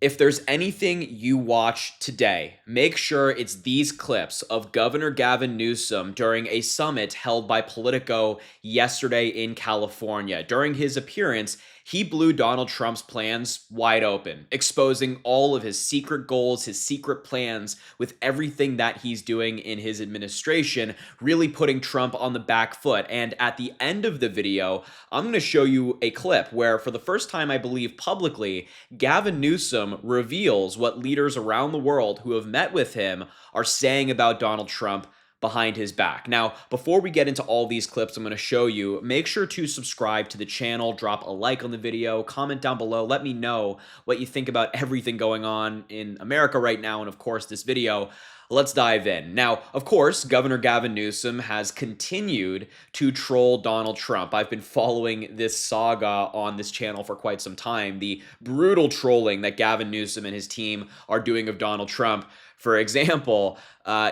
If there's anything you watch today, make sure it's these clips of Governor Gavin Newsom during a summit held by Politico yesterday in California. During his appearance, he blew Donald Trump's plans wide open, exposing all of his secret goals, his secret plans with everything that he's doing in his administration, really putting Trump on the back foot. And at the end of the video, I'm going to show you a clip where, for the first time, I believe publicly, Gavin Newsom reveals what leaders around the world who have met with him are saying about Donald Trump behind his back. Now, before we get into all these clips I'm going to show you, make sure to subscribe to the channel, drop a like on the video, comment down below, let me know what you think about everything going on in America right now, and of course this video. Let's dive in. Now, of course, Governor Gavin Newsom has continued to troll Donald Trump. I've been following this saga on this channel for quite some time, the brutal trolling that Gavin Newsom and his team are doing of Donald Trump. For example,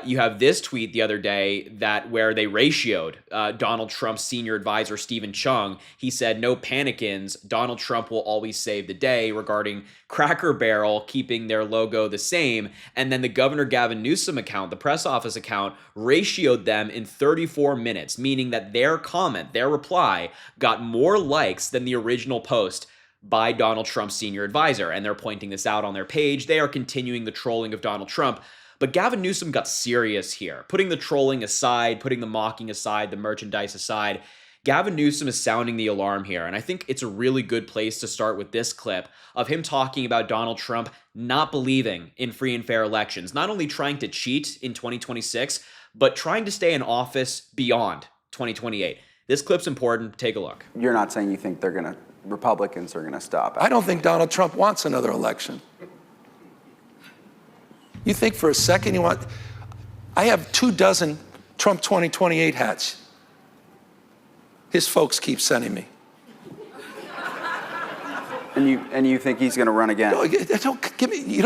you have this tweet the other day where they ratioed Donald Trump's senior advisor, Stephen Chung. He said, "No panikins, Donald Trump will always save the day," regarding Cracker Barrel keeping their logo the same. And then the Governor Gavin Newsom account, the press office account, ratioed them in 34 minutes, meaning that their comment, their reply, got more likes than the original post by Donald Trump's senior advisor. And they're pointing this out on their page. They are continuing the trolling of Donald Trump. But Gavin Newsom got serious here. Putting the trolling aside, putting the mocking aside, the merchandise aside, Gavin Newsom is sounding the alarm here. And I think it's a really good place to start with this clip of him talking about Donald Trump not believing in free and fair elections, not only trying to cheat in 2026, but trying to stay in office beyond 2028. This clip's important. Take a look. You're not saying you think Republicans are going to stop it? I don't think Donald Trump wants another election. You think for a second you want... I have 24 Trump 2028 hats. His folks keep sending me. And you think he's going to run again? Don't give me...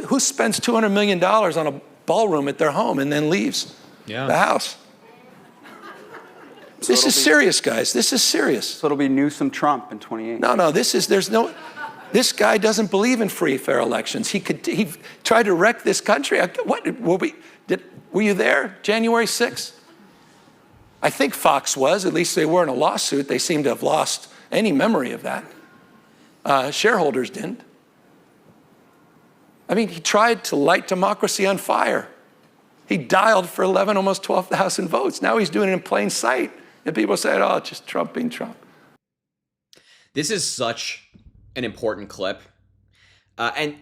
who spends $200 million on a ballroom at their home and then leaves the house? So this is serious, guys. This is serious. So it'll be Newsom Trump in 28. No, this guy doesn't believe in free, fair elections. He tried to wreck this country. Were you there, January 6th? I think Fox was. At least they were in a lawsuit. They seem to have lost any memory of that. Shareholders didn't. I mean, he tried to light democracy on fire. He dialed for 11, almost 12,000 votes. Now he's doing it in plain sight. And people say, "Oh, it's just Trump being Trump." This is such an important clip. And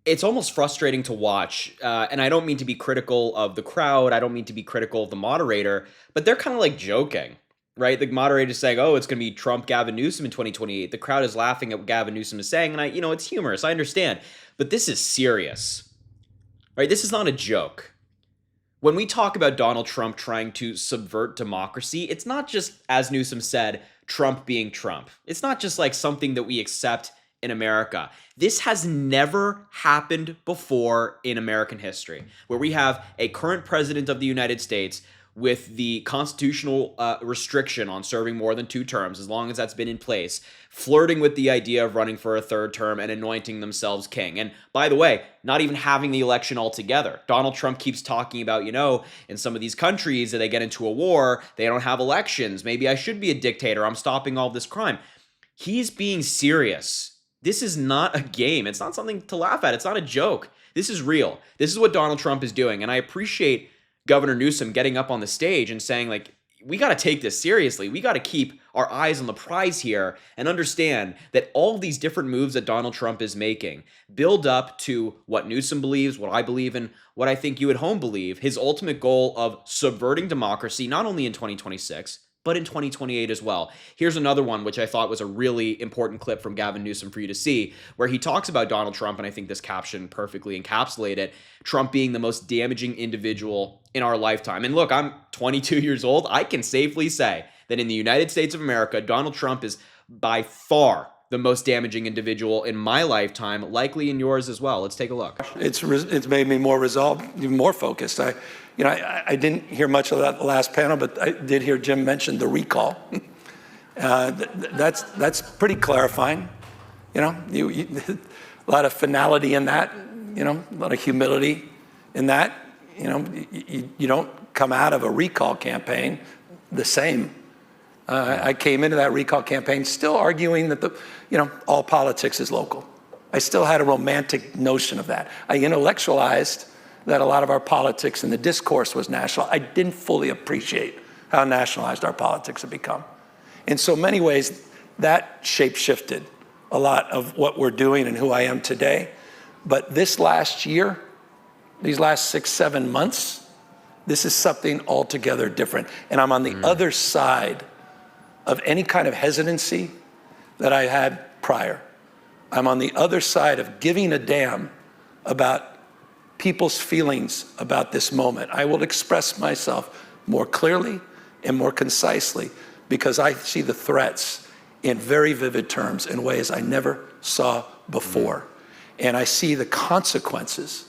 it's almost frustrating to watch. And I don't mean to be critical of the crowd. I don't mean to be critical of the moderator. But they're kind of like joking, right? The moderator is saying, "Oh, it's going to be Trump, Gavin Newsom in 2028. The crowd is laughing at what Gavin Newsom is saying. And it's humorous. I understand. But this is serious, right? This is not a joke. When we talk about Donald Trump trying to subvert democracy, it's not just, as Newsom said, Trump being Trump. It's not just like something that we accept in America. This has never happened before in American history, where we have a current president of the United States with the constitutional restriction on serving more than 2 terms, as long as that's been in place, flirting with the idea of running for a 3rd term and anointing themselves king. And by the way, not even having the election altogether. Donald Trump keeps talking about, in some of these countries that they get into a war, they don't have elections. Maybe I should be a dictator. I'm stopping all this crime. He's being serious. This is not a game. It's not something to laugh at. It's not a joke. This is real. This is what Donald Trump is doing. And I appreciate Governor Newsom getting up on the stage and saying, we got to take this seriously. We got to keep our eyes on the prize here and understand that all these different moves that Donald Trump is making build up to what Newsom believes, what I believe, and what I think you at home believe, his ultimate goal of subverting democracy, not only in 2026, but in 2028 as well. Here's another one, which I thought was a really important clip from Gavin Newsom for you to see, where he talks about Donald Trump, and I think this caption perfectly encapsulated it, Trump being the most damaging individual in our lifetime. And look, I'm 22 years old. I can safely say that in the United States of America, Donald Trump is by far the most damaging individual in my lifetime, likely in yours as well. Let's take a look. It's made me more resolved, even more focused. I didn't hear much of that last panel, but I did hear Jim mention the recall. That's pretty clarifying. a lot of finality in that, a lot of humility in that. You don't come out of a recall campaign the same. I came into that recall campaign still arguing that all politics is local. I still had a romantic notion of that. I intellectualized that a lot of our politics and the discourse was national. I didn't fully appreciate how nationalized our politics have become. In so many ways, that shape-shifted a lot of what we're doing and who I am today. But this last year, these last 6-7 months, this is something altogether different. And I'm on the other side of any kind of hesitancy that I had prior. I'm on the other side of giving a damn about people's feelings about this moment. I will express myself more clearly and more concisely because I see the threats in very vivid terms in ways I never saw before. And I see the consequences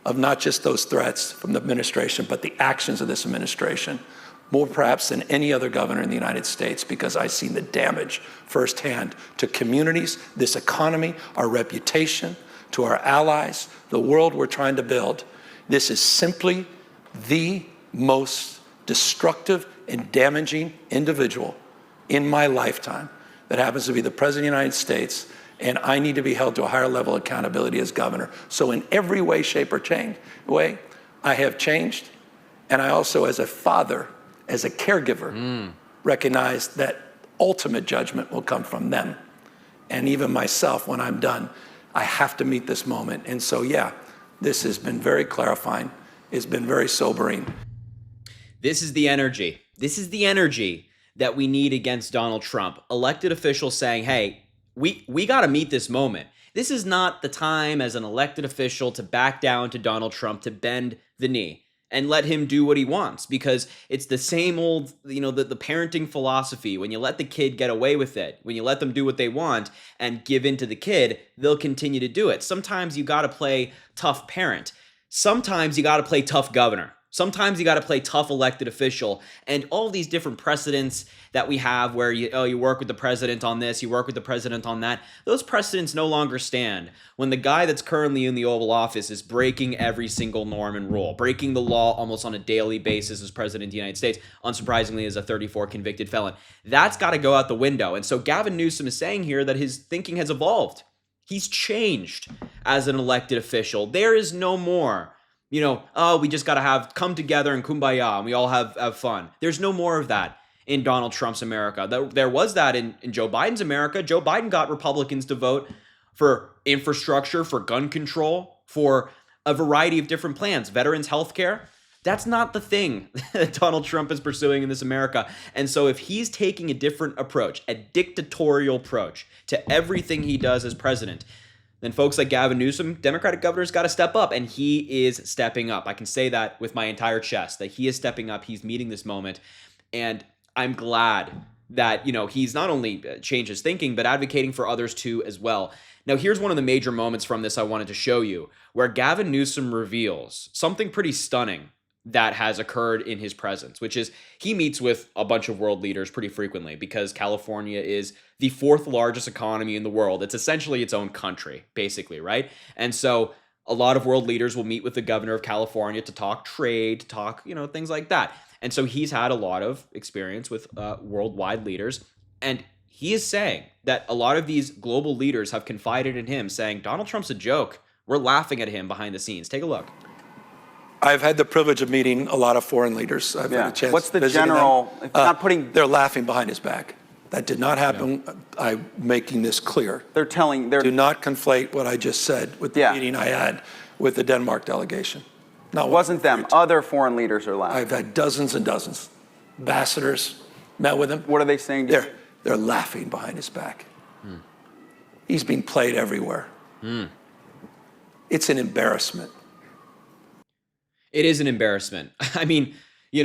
of not just those threats from the administration, but the actions of this administration, more perhaps than any other governor in the United States, because I've seen the damage firsthand to communities, this economy, our reputation, to our allies, the world we're trying to build. This is simply the most destructive and damaging individual in my lifetime that happens to be the President of the United States, and I need to be held to a higher level of accountability as governor. So in every way, shape, or way, I have changed, and I also, as a father, as a caregiver, recognize that ultimate judgment will come from them. And even myself, when I'm done, I have to meet this moment. And so, yeah, this has been very clarifying. It's been very sobering. This is the energy. This is the energy that we need against Donald Trump. Elected officials saying, hey, we got to meet this moment. This is not the time as an elected official to back down to Donald Trump, to bend the knee and let him do what he wants, because it's the same old, the parenting philosophy. When you let the kid get away with it, when you let them do what they want and give in to the kid, they'll continue to do it. Sometimes you got to play tough parent. Sometimes you got to play tough governor. Sometimes you got to play tough elected official. And all these different precedents that we have where you work with the president on this, you work with the president on that, those precedents no longer stand when the guy that's currently in the Oval Office is breaking every single norm and rule, breaking the law almost on a daily basis as president of the United States, unsurprisingly as a 34 convicted felon. That's got to go out the window. And so Gavin Newsom is saying here that his thinking has evolved. He's changed as an elected official. There is no more we just got to come together and kumbaya and we all have fun. There's no more of that in Donald Trump's America. There was that in Joe Biden's America. Joe Biden got Republicans to vote for infrastructure, for gun control, for a variety of different plans, veterans health care. That's not the thing that Donald Trump is pursuing in this America. And so if he's taking a different approach, a dictatorial approach to everything he does as president, then folks like Gavin Newsom, Democratic governor's got to step up, and he is stepping up. I can say that with my entire chest, that he is stepping up. He's meeting this moment, and I'm glad that, he's not only changed his thinking, but advocating for others too as well. Now, here's one of the major moments from this I wanted to show you, where Gavin Newsom reveals something pretty stunning that has occurred in his presence, which is he meets with a bunch of world leaders pretty frequently because California is the fourth largest economy in the world. It's essentially its own country, basically, right? And so a lot of world leaders will meet with the governor of California to talk trade, to talk, things like that. And so he's had a lot of experience with worldwide leaders. And he is saying that a lot of these global leaders have confided in him, saying, Donald Trump's a joke. We're laughing at him behind the scenes. Take a look. I've had the privilege of meeting a lot of foreign leaders. I've had a chance. What's the general? If not putting. They're laughing behind his back. That did not happen. Yeah. I'm making this clear. Do not conflate what I just said with the meeting I had with the Denmark delegation. No, it wasn't them. Other foreign leaders are laughing. I've had dozens and dozens. Ambassadors met with him. What are they saying? They're laughing behind his back. He's being played everywhere. It's an embarrassment. It is an embarrassment. I mean, you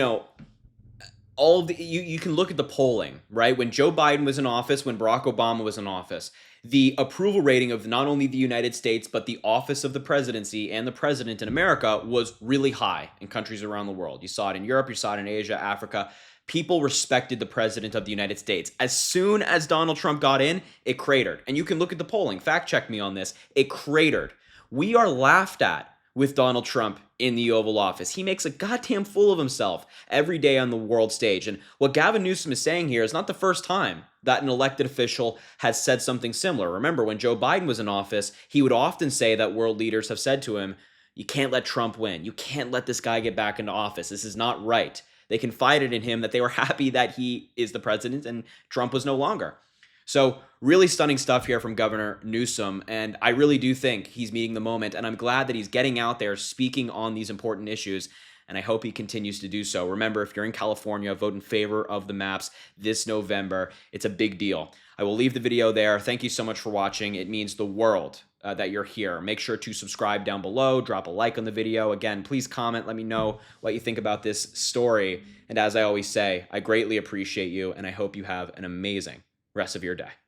can look at the polling, right? When Joe Biden was in office, when Barack Obama was in office, the approval rating of not only the United States, but the office of the presidency and the president in America was really high in countries around the world. You saw it in Europe, you saw it in Asia, Africa. people respected the president of the United States. As soon as Donald Trump got in, it cratered. And you can look at the polling, fact check me on this. It cratered. We are laughed at with Donald Trump in the Oval Office. He makes a goddamn fool of himself every day on the world stage. And what Gavin Newsom is saying here is not the first time that an elected official has said something similar. Remember, when Joe Biden was in office, he would often say that world leaders have said to him, you can't let Trump win. You can't let this guy get back into office. This is not right. They confided in him that they were happy that he is the president and Trump was no longer. So really stunning stuff here from Governor Newsom, and I really do think he's meeting the moment, and I'm glad that he's getting out there speaking on these important issues, and I hope he continues to do so. Remember, if you're in California, vote in favor of the maps this November. It's a big deal. I will leave the video there. Thank you so much for watching. It means the world that you're here. Make sure to subscribe down below, drop a like on the video. Again, please comment, let me know what you think about this story, and as I always say, I greatly appreciate you, and I hope you have an amazing rest of your day.